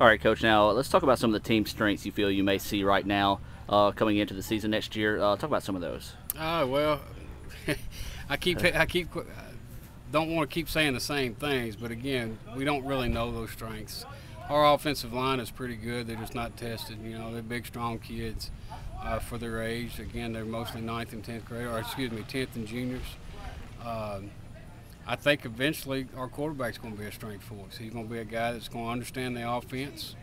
All right, Coach. Now let's talk about some of the team strengths you feel you may see right now coming into the season next year. Talk about some of those. Well, I keep don't want to keep saying the same things, but again, we don't really know those strengths. Our offensive line is pretty good. They're just not tested. You know, they're big, strong kids for their age. Again, they're mostly 9th and 10th grade, or excuse me, 10th and juniors. I think eventually our quarterback's going to be a strength for us. He's going to be a guy that's going to understand the offense.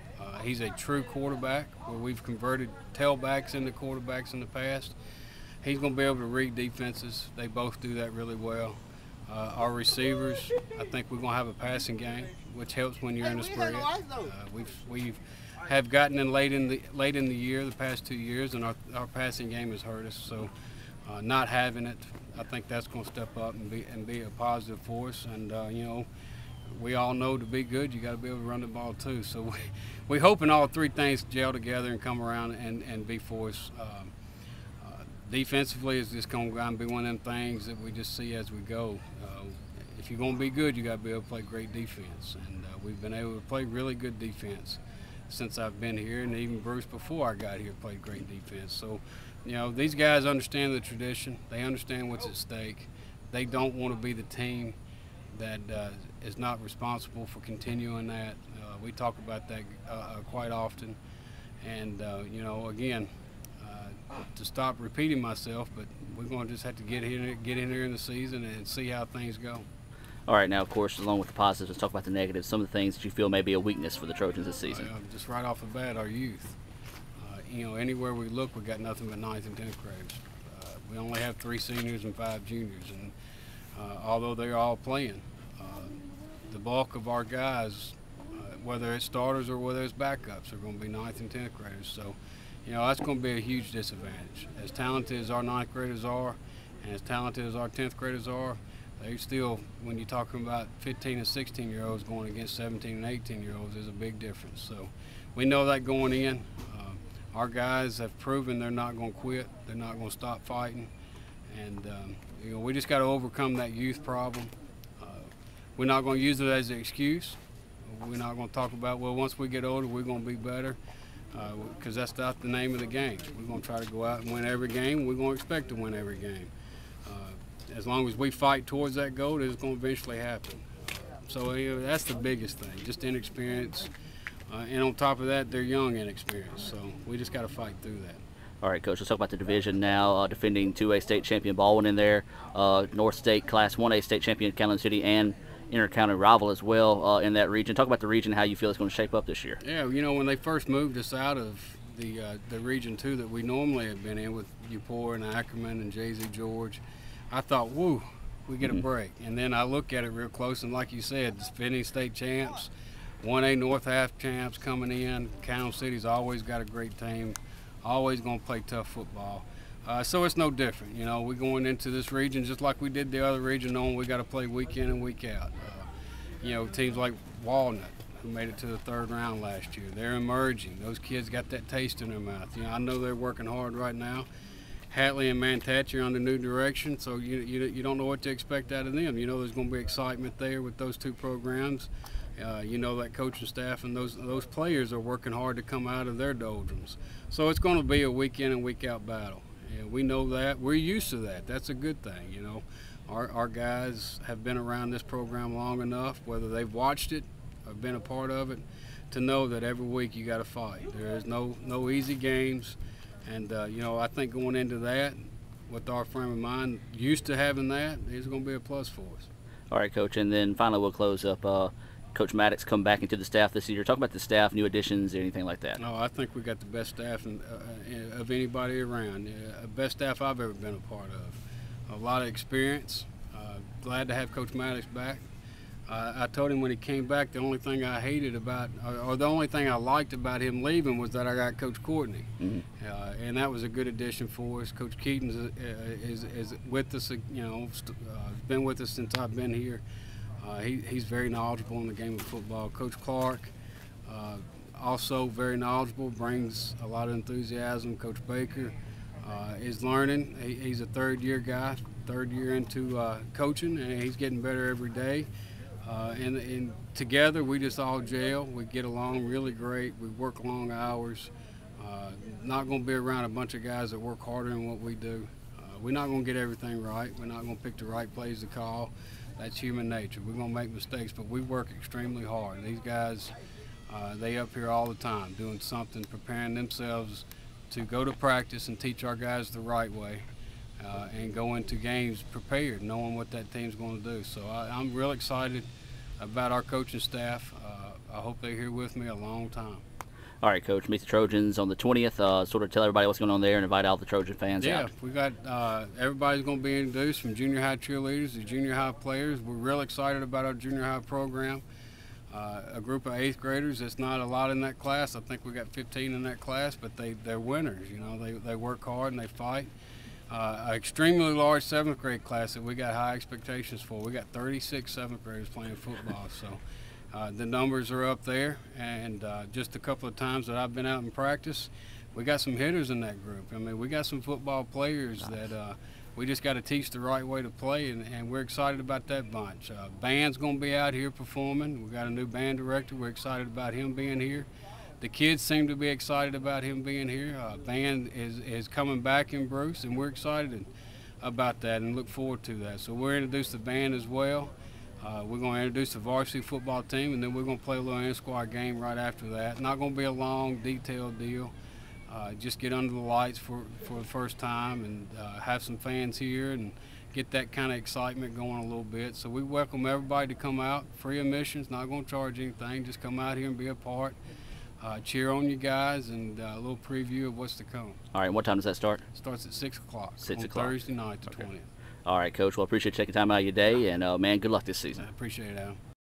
He's a true quarterback, where we've converted tailbacks into quarterbacks in the past. He's going to be able to read defenses. They both do that really well. Our receivers, I think we're going to have a passing game, which helps when you're in a spread. We've have gotten in late in the year, the past 2 years, and our passing game has hurt us. So not having it, I think that's going to step up and be a positive for us. And you know, we all know to be good, you got to be able to run the ball too. So we hoping all three things gel together and come around and be for us. Defensively, it's just going to be one of them things that we just see as we go. If you're going to be good, you got to be able to play great defense, and we've been able to play really good defense since I've been here, and even Bruce before I got here played great defense. So, you know, these guys understand the tradition. They understand what's at stake. They don't want to be the team that is not responsible for continuing that. We talk about that quite often, and you know, again, to stop repeating myself, but we're going to just have to get in here in the season and see how things go. All right, now of course, along with the positives, let's talk about the negatives. Some of the things that you feel may be a weakness for the Trojans this season. Just right off the bat, our youth. You know, anywhere we look, we got nothing but 9th and 10th graders. We only have 3 seniors and 5 juniors, and although they're all playing, the bulk of our guys, whether it's starters or whether it's backups, are going to be 9th and 10th graders. So, you know, that's going to be a huge disadvantage. As talented as our 9th graders are, and as talented as our 10th graders are, they still, when you're talking about 15 and 16-year-olds going against 17 and 18-year-olds, there's a big difference. So we know that going in. Our guys have proven they're not going to quit. They're not going to stop fighting. And, you know, we just got to overcome that youth problem. We're not going to use it as an excuse. We're not going to talk about, well, once we get older, we're going to be better. Because that's not the name of the game. We're going to try to go out and win every game. We're going to expect to win every game. As long as we fight towards that goal, it's going to eventually happen. So you know, that's the biggest thing, just inexperience. And on top of that, they're young inexperienced. So we just got to fight through that. All right, Coach, let's talk about the division now. Defending 2A state champion Baldwin in there, North State Class 1A state champion Catlin City, and inter-county rival as well in that region. Talk about the region, how you feel it's going to shape up this year. Yeah, you know, when they first moved us out of the Region 2 that we normally have been in with Upor and Ackerman and Jay-Z George, I thought, woo, we get a break. And then I look at it real close, and like you said, defending state champs, 1A North half champs coming in. Catlin City's always got a great team, always going to play tough football. So it's no different. You know, we're going into this region just like we did the other region, knowing we got to play week in and week out. You know, teams like Walnut, who made it to the 3rd round last year, they're emerging. Those kids got that taste in their mouth. You know, I know they're working hard right now. Hatley and Mantatch are on the new direction, so you don't know what to expect out of them. You know there's going to be excitement there with those 2 programs. You know that coaching staff and those players are working hard to come out of their doldrums. So it's going to be a week in and week out battle. And we know that. We're used to that. That's a good thing, you know. Our guys have been around this program long enough, whether they've watched it or been a part of it, to know that every week you got to fight. There is no easy games. And, you know, I think going into that, with our frame of mind, used to having that, is going to be a plus for us. All right, Coach, and then finally we'll close up. Coach Maddox come back into the staff this year. Talk about the staff, new additions, anything like that. No, I think we got the best staff of anybody around. Best staff I've ever been a part of. A lot of experience. Glad to have Coach Maddox back. I told him when he came back, the only thing I hated about, or the only thing I liked about him leaving, was that I got Coach Courtney. And that was a good addition for us. Coach Keaton is with us, you know, been with us since I've been here. He's very knowledgeable in the game of football. Coach Clark, also very knowledgeable, brings a lot of enthusiasm. Coach Baker is learning. He's a 3rd-year guy, 3rd year into coaching, and he's getting better every day. And together we just all gel. We get along really great. We work long hours. Not going to be around a bunch of guys that work harder than what we do. We're not going to get everything right. We're not going to pick the right plays to call. That's human nature. We're going to make mistakes, but we work extremely hard. These guys, they up here all the time doing something, preparing themselves to go to practice and teach our guys the right way, and go into games prepared, knowing what that team's going to do. So I'm real excited about our coaching staff. I hope they're here with me a long time. All right, Coach, meet the Trojans on the 20th. Sort of tell everybody what's going on there and invite all the Trojan fans out. Yeah, we got everybody's going to be introduced, from junior high cheerleaders to junior high players. We're real excited about our junior high program. A group of 8th graders. It's not a lot in that class. I think we got 15 in that class, but they're winners. You know, they work hard and they fight. An extremely large 7th grade class that we got high expectations for. We got 36 7th graders playing football. So. The numbers are up there, and just a couple of times that I've been out in practice, we got some hitters in that group. I mean, we got some football players that we just got to teach the right way to play, and we're excited about that bunch. Band's going to be out here performing. We got a new band director. We're excited about him being here. The kids seem to be excited about him being here. Band is coming back in Bruce, and we're excited about that and look forward to that. So we're introduced the band as well. We're going to introduce the varsity football team, and then we're going to play a little in-squad game right after that. Not going to be a long, detailed deal. Just get under the lights for the first time and have some fans here and get that kind of excitement going a little bit. So we welcome everybody to come out. Free admissions, not going to charge anything. Just come out here and be a part. Cheer on you guys, and a little preview of what's to come. All right, what time does that start? It starts at 6 o'clock 6 on o'clock. Thursday night, the 20th. All right, Coach. Well, I appreciate you taking time out of your day, and man, good luck this season. I appreciate it, Al.